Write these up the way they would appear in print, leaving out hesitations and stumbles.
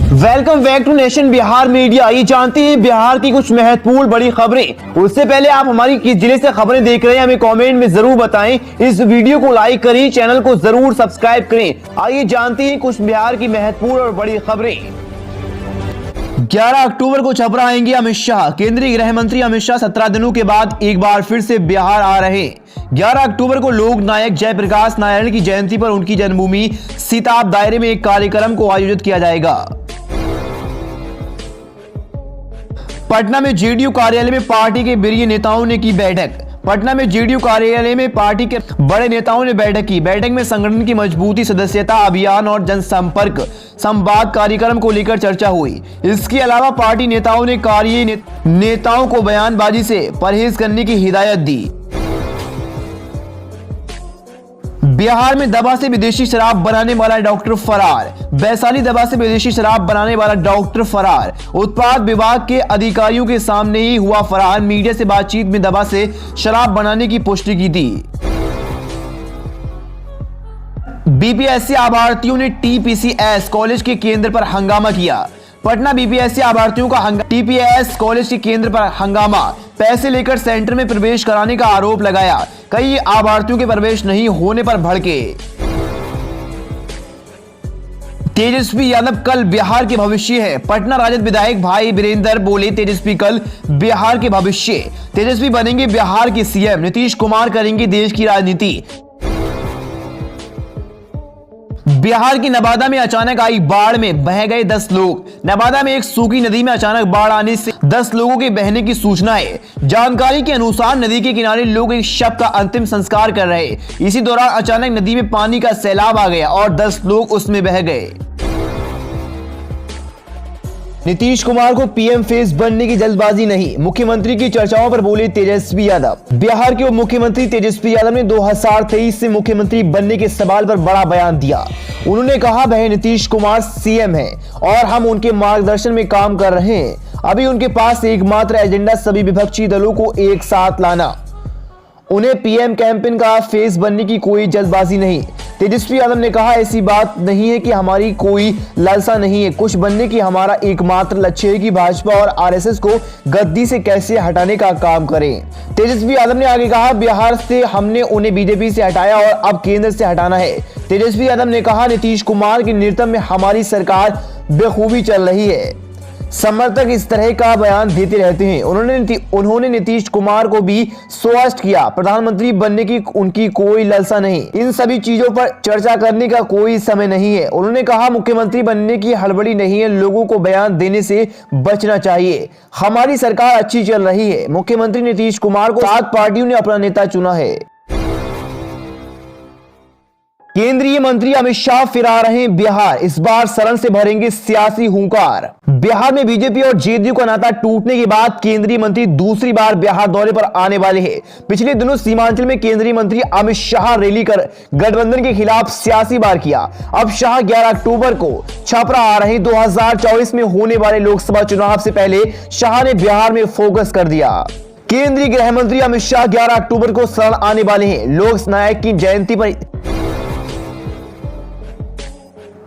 Welcome back to nation Bihar media. ये जानते हैं बिहार की कुछ महत्वपूर्ण बड़ी खबरें। उससे पहले आप हमारी किस जिले से खबरें देख रहे हैं हमें कमेंट में जरूर बताएं। इस वीडियो को लाइक करें, चैनल को जरूर सब्सक्राइब करें। आइए जानते हैं कुछ बिहार की महत्वपूर्ण और बड़ी खबरें। 11 अक्टूबर को छपरा आएंगे अमित शाह। केंद्रीय गृह मंत्री अमित शाह 17 दिनों के बाद एक बार फिर से बिहार आ रहे हैं। 11 अक्टूबर को लोक नायक जयप्रकाश नारायण की जयंती पर उनकी जन्मभूमि सीताब दायरे में एक कार्यक्रम को आयोजित किया जाएगा। पटना में जेडीयू कार्यालय में पार्टी के वरीय नेताओं ने की बैठक। पटना में जेडीयू कार्यालय में पार्टी के बड़े नेताओं ने बैठक की। बैठक में संगठन की मजबूती, सदस्यता अभियान और जनसंपर्क संवाद कार्यक्रम को लेकर चर्चा हुई। इसके अलावा पार्टी नेताओं ने नेताओं को बयानबाजी से परहेज करने की हिदायत दी। बिहार में दवा से विदेशी शराब बनाने वाला डॉक्टर फरार। वैशाली दवा से विदेशी शराब बनाने वाला डॉक्टर फरार। उत्पाद विभाग के अधिकारियों के सामने ही हुआ फरार। मीडिया से बातचीत में दवा से शराब बनाने की पुष्टि की थी। बीपीएससी अभ्यर्थियों ने टीपीसीएस कॉलेज के केंद्र पर हंगामा किया। पटना बीपीएससी अभ्यर्थियों का टीपीएस कॉलेज के केंद्र पर हंगामा। पैसे लेकर सेंटर में प्रवेश कराने का आरोप लगाया। कई अभ्यर्थियों के प्रवेश नहीं होने पर भड़के। तेजस्वी यादव कल बिहार के भविष्य है। पटना राजद विधायक भाई वीरेंद्र बोले, तेजस्वी कल बिहार के भविष्य। तेजस्वी बनेंगे बिहार के सीएम। नीतीश कुमार करेंगे देश की राजनीति। बिहार की नवादा में अचानक आई बाढ़ में बह गए 10 लोग। नवादा में एक सूखी नदी में अचानक बाढ़ आने से 10 लोगों के बहने की सूचना है। जानकारी के अनुसार नदी के किनारे लोग एक शव का अंतिम संस्कार कर रहे। इसी दौरान अचानक नदी में पानी का सैलाब आ गया और 10 लोग उसमें बह गए। नीतीश कुमार को पीएम फेस बनने की जल्दबाजी नहीं, मुख्यमंत्री की चर्चाओं पर बोले तेजस्वी यादव। बिहार के उप मुख्यमंत्री तेजस्वी यादव ने 2023 से मुख्यमंत्री बनने के सवाल पर बड़ा बयान दिया। उन्होंने कहा वह नीतीश कुमार सीएम हैं और हम उनके मार्गदर्शन में काम कर रहे हैं। अभी उनके पास एकमात्र एजेंडा सभी विपक्षी दलों को एक साथ लाना। उन्हें पीएम कैंपेन का फेस बनने की कोई जल्दबाजी नहीं। तेजस्वी यादव ने कहा ऐसी बात नहीं है कि हमारी कोई लालसा नहीं है। कुछ बनने की हमारा एकमात्र लक्ष्य है कि भाजपा और आरएसएस को गद्दी से कैसे हटाने का काम करें। तेजस्वी यादव ने आगे कहा बिहार से हमने उन्हें बीजेपी से हटाया और अब केंद्र से हटाना है। तेजस्वी यादव ने कहा नीतीश कुमार के नेतृत्व में हमारी सरकार बेखूबी चल रही है। समर्थक इस तरह का बयान देते रहते हैं। उन्होंने नीतीश कुमार को भी स्पष्ट किया प्रधानमंत्री बनने की उनकी कोई लालसा नहीं। इन सभी चीजों पर चर्चा करने का कोई समय नहीं है। उन्होंने कहा मुख्यमंत्री बनने की हड़बड़ी नहीं है, लोगों को बयान देने से बचना चाहिए। हमारी सरकार अच्छी चल रही है। मुख्यमंत्री नीतीश कुमार को 7 पार्टियों ने अपना नेता चुना है। केंद्रीय मंत्री अमित शाह फिर आ रहे हैं बिहार। इस बार सदन से भरेंगे सियासी हुंकार। बिहार में बीजेपी और जेडीयू का नाता टूटने के बाद केंद्रीय मंत्री दूसरी बार बिहार दौरे पर आने वाले हैं। पिछले दिनों सीमांचल में केंद्रीय मंत्री अमित शाह रैली कर गठबंधन के खिलाफ सियासी वार किया। अब शाह 11 अक्टूबर को छपरा आ रहे। 2024 में होने वाले लोकसभा चुनाव से पहले शाह ने बिहार में फोकस कर दिया। केंद्रीय गृह मंत्री अमित शाह 11 अक्टूबर को सदन आने वाले हैं। लोक नायक की जयंती पर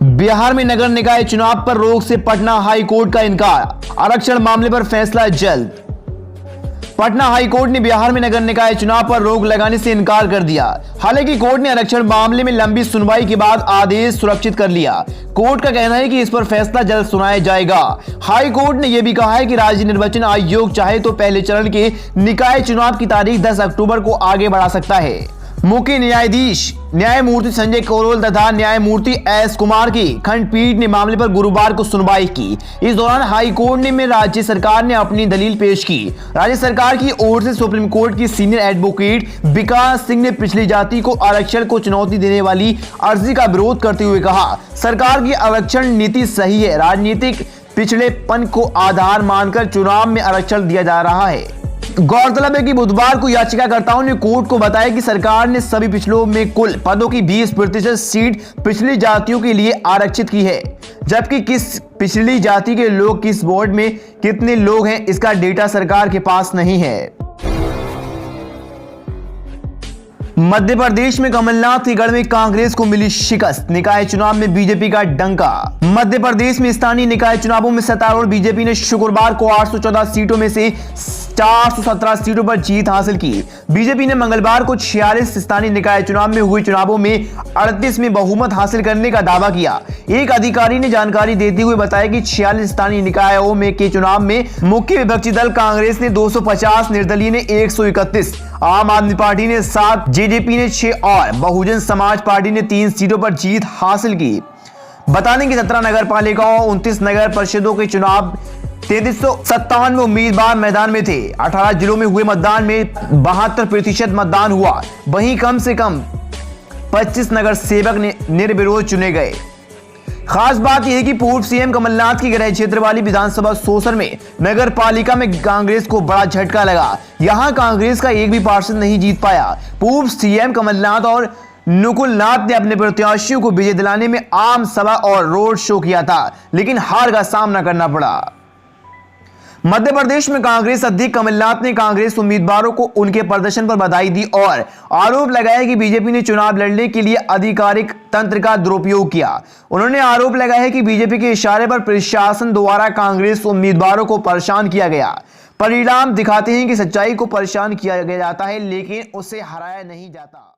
बिहार में नगर निकाय चुनाव पर रोक से पटना हाई कोर्ट का इनकार। आरक्षण मामले पर फैसला जल्द। पटना हाई कोर्ट ने बिहार में नगर निकाय चुनाव पर रोक लगाने से इनकार कर दिया। हालांकि कोर्ट ने आरक्षण मामले में लंबी सुनवाई के बाद आदेश सुरक्षित कर लिया। कोर्ट का कहना है कि इस पर फैसला जल्द सुनाया जाएगा। हाई कोर्ट ने यह भी कहा है कि राज्य निर्वाचन आयोग चाहे तो पहले चरण के निकाय चुनाव की तारीख 10 अक्टूबर को आगे बढ़ा सकता है। मुख्य न्यायाधीश न्यायमूर्ति संजय करोल तथा न्यायमूर्ति एस कुमार की खंडपीठ ने मामले पर गुरुवार को सुनवाई की। इस दौरान हाई कोर्ट में राज्य सरकार ने अपनी दलील पेश की। राज्य सरकार की ओर से सुप्रीम कोर्ट की सीनियर एडवोकेट विकास सिंह ने पिछड़ी जाति को आरक्षण को चुनौती देने वाली अर्जी का विरोध करते हुए कहा सरकार की आरक्षण नीति सही है। राजनीतिक पिछड़ेपन को आधार मानकर चुनाव में आरक्षण दिया जा रहा है। गौरतलब है कि बुधवार को याचिकाकर्ताओं ने कोर्ट को बताया कि सरकार ने सभी पिछड़ों में कुल पदों की 20% सीट पिछड़ी जातियों के लिए आरक्षित की है, जबकि किस पिछड़ी जाति के लोग किस बोर्ड में कितने लोग हैं इसका डेटा सरकार के पास नहीं है। मध्य प्रदेश में कमलनाथ के गढ़ में कांग्रेस को मिली शिकस्त, निकाय चुनाव में बीजेपी का डंका। मध्य प्रदेश में स्थानीय निकाय चुनावों में सत्तारूढ़ बीजेपी ने शुक्रवार को 814 सीटों में से 417 सीटों पर जीत हासिल की। बीजेपी ने मंगलवार को 46 स्थानीय निकाय चुनाव में हुए चुनावों में 38 में बहुमत हासिल करने का दावा किया। एक अधिकारी ने जानकारी देते हुए बताया कि 46 स्थानीय निकायों में के चुनाव में मुख्य विपक्षी दल कांग्रेस ने 250, निर्दलीय ने 131, आम आदमी पार्टी ने 7, जेजेपी ने 6 और बहुजन समाज पार्टी ने 3 सीटों पर जीत हासिल की। बता दें कि 17 नगर पालिकाओं 29 नगर परिषदों के चुनाव 3357 उम्मीदवार मैदान में थे। 18 जिलों में हुए मतदान में 72% मतदान हुआ। वहीं कम से कम 25 नगर सेवक निर्विरोध चुने गए। खास बात यह है कि पूर्व सीएम कमलनाथ की गृह क्षेत्र वाली विधानसभा सोसर में नगर पालिका में कांग्रेस को बड़ा झटका लगा। यहां कांग्रेस का एक भी पार्षद नहीं जीत पाया। पूर्व सीएम कमलनाथ और नुकुल नाथ ने अपने प्रत्याशियों को विजय दिलाने में आम सभा और रोड शो किया था, लेकिन हार का सामना करना पड़ा। मध्य प्रदेश में कांग्रेस अध्यक्ष कमलनाथ ने कांग्रेस उम्मीदवारों को उनके प्रदर्शन पर बधाई दी और आरोप लगाया कि बीजेपी ने चुनाव लड़ने के लिए आधिकारिक तंत्र का दुरुपयोग किया। उन्होंने आरोप लगाया कि बीजेपी के इशारे पर प्रशासन द्वारा कांग्रेस उम्मीदवारों को परेशान किया गया। परिणाम दिखाते हैं कि सच्चाई को परेशान किया जाता है, लेकिन उसे हराया नहीं जाता।